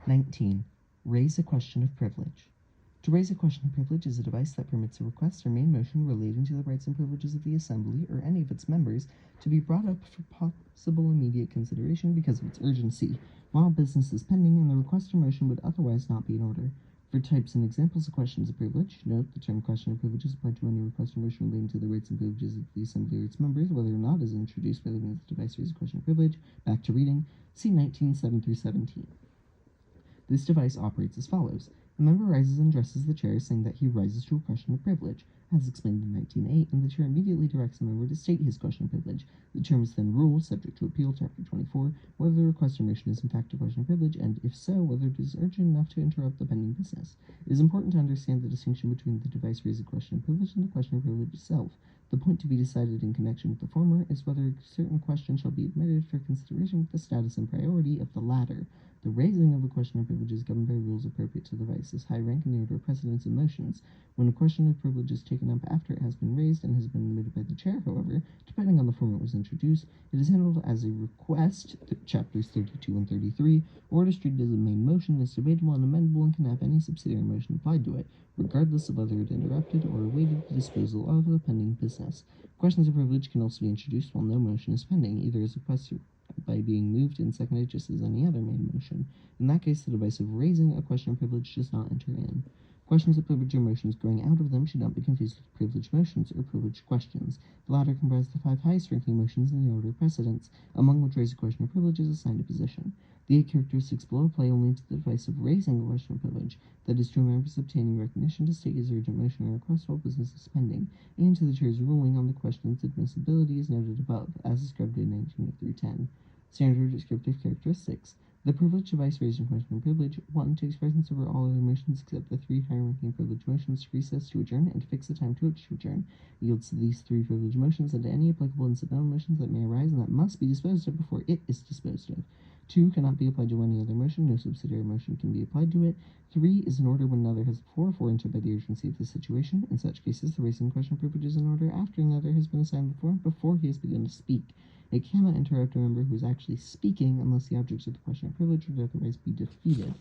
19. Raise a question of privilege. To raise a question of privilege is a device that permits a request or main motion relating to the rights and privileges of the Assembly or any of its members to be brought up for possible immediate consideration because of its urgency, while business is pending and the request or motion would otherwise not be in order. For types and examples of questions of privilege, note the term question of privilege is applied to any request or motion relating to the rights and privileges of the Assembly or its members, whether or not is introduced by the means of the device raise a question of privilege. Back to reading. See 19:7 through 17. This device operates as follows. A member rises and addresses the chair, saying that he rises to a question of privilege, as explained in 19.8, and the chair immediately directs the member to state his question of privilege. The chair must then rule, subject to appeal, Chapter 24, whether the request or motion is in fact a question of privilege, and if so, whether it is urgent enough to interrupt the pending business. It is important to understand the distinction between the device raise a question of privilege and the question of privilege itself. The point to be decided in connection with the former is whether a certain question shall be admitted for consideration with the status and priority of the latter. The raising of a question of privilege is governed by rules appropriate to the device's high rank in the order of precedence and motions. When a question of privilege is taken up after it has been raised and has been admitted by the chair, however, depending on the form it was introduced, it is handled as a request, chapters 32 and 33, or it is treated as a main motion, is debatable and amendable, and can have any subsidiary motion applied to it, regardless of whether it interrupted or awaited the disposal of the pending business. Questions of privilege can also be introduced while no motion is pending, either as a request by being moved and seconded just as any other main motion. In that case, the device of raising a question of privilege does not enter in. Questions of privilege or motions growing out of them should not be confused with privilege motions or privilege questions. The latter comprise the 5 highest-ranking motions in the order of precedence, among which raise a question of privilege is assigned a position. The 8 characteristics below apply only to the device of raising a question of privilege, that is, to a member's obtaining recognition to state his urgent motion or request while business is pending, and to the chair's ruling on the question's admissibility as noted above, as described in 19.8 through 10. Standard descriptive characteristics. The privilege device raised in question of privilege 1. Takes precedence over all other motions except the 3 higher-ranking privilege motions to recess, to adjourn, and to fix the time to which to adjourn. Yields to these 3 privilege motions and to any applicable incidental motions that may arise and that must be disposed of before it is disposed of. 2. Cannot be applied to any other motion. No subsidiary motion can be applied to it. 3. Is in order when another has before, 4. Entered by the urgency of the situation. In such cases, the raising question of privilege is in order after another has been assigned before he has begun to speak. It cannot interrupt a member who is actually speaking unless the object of the question of privilege would otherwise be defeated,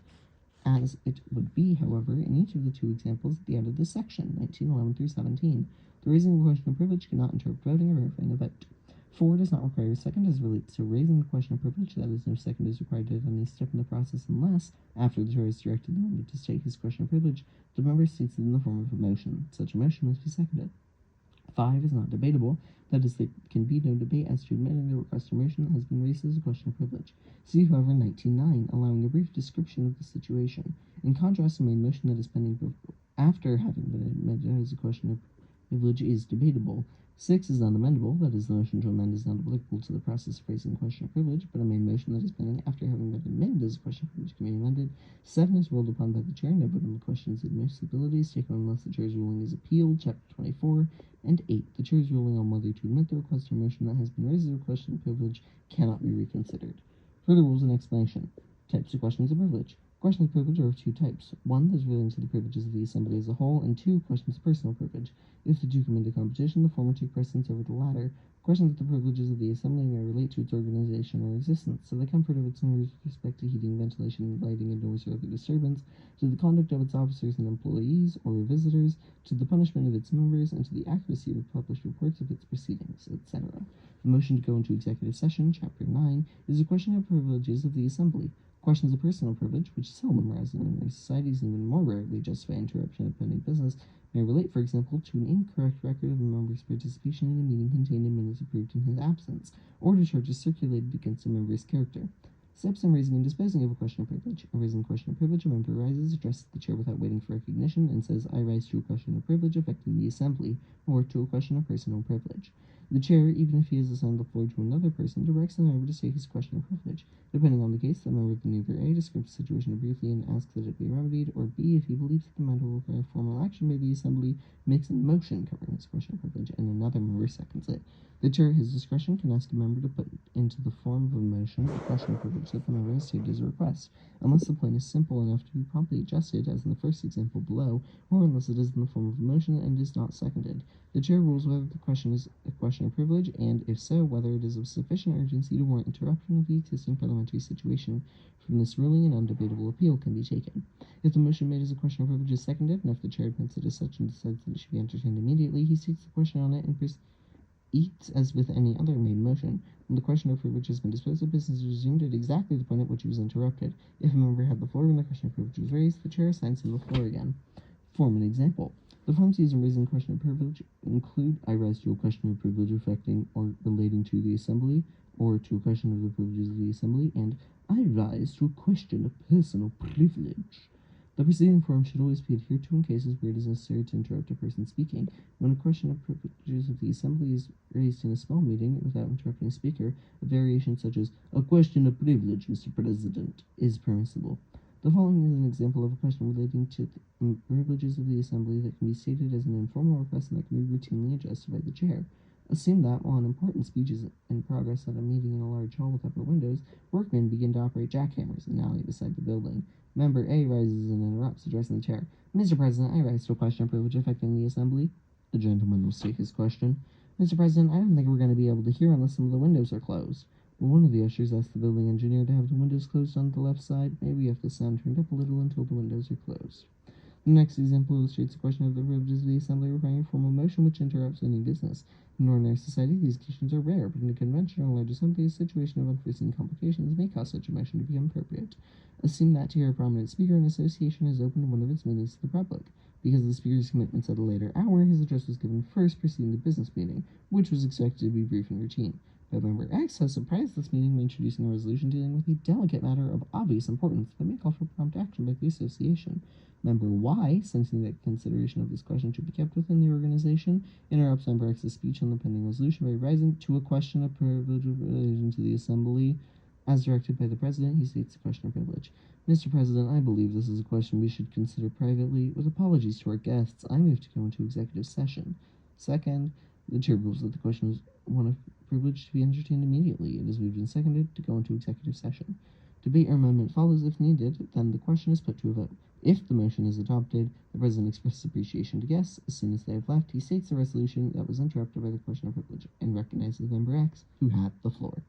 as it would be, however, in each of the 2 examples at the end of this section, 19:11 through 17. The raising of a question of privilege cannot interrupt voting or verifying a vote. 4. Does not require a second as relates to raising the question of privilege, that is, no second is required at any step in the process unless, after the chair has directed the member to state his question of privilege, the member states it in the form of a motion. Such a motion must be seconded. 5. Is not debatable, that is, there can be no debate as to admitting the request or motion that has been raised as a question of privilege. See, however, 19.9, allowing a brief description of the situation. In contrast, a main motion that is pending after having been admitted as a question of privilege is debatable. 6. Is not amendable, that is, the motion to amend is not applicable to the process of raising a question of privilege, but a main motion that is pending after having been admitted as a question of privilege can be amended. 7. Is ruled upon by the chair. No vote on the question's admissibility is taken unless the chair's ruling is appealed, Chapter 24. And 8. The chair's ruling on whether to admit the request or motion that has been raised as a question of privilege cannot be reconsidered. Further rules and explanation. Types of questions of privilege. Questions of privilege are of 2 types. 1. Those relating to the privileges of the Assembly as a whole, and 2. Questions of personal privilege. If the 2 come into competition, the former take precedence over the latter. Questions of the privileges of the Assembly may relate to its organization or existence, to the comfort of its members with respect to heating, ventilation, lighting, and noise or other disturbance, to the conduct of its officers and employees or visitors, to the punishment of its members, and to the accuracy of published reports of its proceedings, etc. The motion to go into executive session, Chapter 9, is a question of privileges of the Assembly. Questions of personal privilege, which seldom arise in ordinary societies and even more rarely justify interruption of pending business, may relate, for example, to an incorrect record of a member's participation in a meeting contained in minutes approved in his absence, or to charges circulated against a member's character. Steps in raising and disposing of a question of privilege. A raising a question of privilege, a member rises, addresses the chair without waiting for recognition, and says, I rise to a question of privilege affecting the Assembly, or to a question of personal privilege. The chair, even if he has assigned the floor to another person, directs the member to state his question of privilege. Depending on the case, the member can either A. describe the situation briefly and ask that it be remedied, or B. if he believes that the matter will require formal action by the Assembly, makes a motion covering his question of privilege, and another member seconds it. The chair, at his discretion, can ask a member to put into the form of a motion the question of privilege that the member has stated as a request, unless the point is simple enough to be promptly adjusted, as in the first example below, or unless it is in the form of a motion and is not seconded. The chair rules whether the question is a question question of privilege, and if so, whether it is of sufficient urgency to warrant interruption of the existing parliamentary situation. From this ruling, an undebatable appeal can be taken. If the motion made as a question of privilege is seconded, and if the chair admits it as such and decides that it should be entertained immediately, he states the question on it and proceeds as with any other made motion. When the question of privilege has been disposed of, business is resumed at exactly the point at which he was interrupted. If a member had the floor when the question of privilege was raised, the chair assigns him the floor again. Form an example. The forms used in raising a question of privilege include: I rise to a question of privilege affecting or relating to the assembly, or to a question of the privileges of the assembly, and I rise to a question of personal privilege. The preceding form should always be adhered to in cases where it is necessary to interrupt a person speaking. When a question of privileges of the assembly is raised in a small meeting without interrupting a speaker, a variation such as "a question of privilege, Mr. President," is permissible. The following is an example of a question relating to the privileges of the assembly that can be stated as an informal request and that can be routinely adjusted by the chair. Assume that, while an important speech is in progress at a meeting in a large hall with upper windows, workmen begin to operate jackhammers in an alley beside the building. Member A rises and interrupts, addressing the chair. Mr. President, I rise to a question of privilege affecting the assembly. The gentleman will state his question. Mr. President, I don't think we're going to be able to hear unless some of the windows are closed. Well, one of the ushers asked the building engineer to have the windows closed on the left side. Maybe you have the sound turned up a little until the windows are closed. The next example illustrates a question of the privileges of the assembly requiring a formal motion which interrupts any business. In ordinary society, these occasions are rare, but in a conventional large assembly, a situation of unforeseen complications may cause such a motion to become appropriate. Assume that to hear a prominent speaker, an association has opened one of its meetings to the public. Because of the speaker's commitments at a later hour, his address was given first preceding the business meeting, which was expected to be brief and routine. But Member X has surprised this meeting by introducing a resolution dealing with a delicate matter of obvious importance that may call for prompt action by the association. Member Y, sensing that consideration of this question should be kept within the organization, interrupts Member X's speech on the pending resolution by rising to a question of privilege relating to the assembly. As directed by the President, he states the question of privilege. Mr. President, I believe this is a question we should consider privately. With apologies to our guests, I move to go into executive session. Second, the chair rules that the question is one of privilege to be entertained immediately. It is moved and seconded to go into executive session. Debate or amendment follows if needed, then the question is put to a vote. If the motion is adopted, the President expresses appreciation to guests. As soon as they have left, he states the resolution that was interrupted by the question of privilege and recognizes Member X, who had the floor.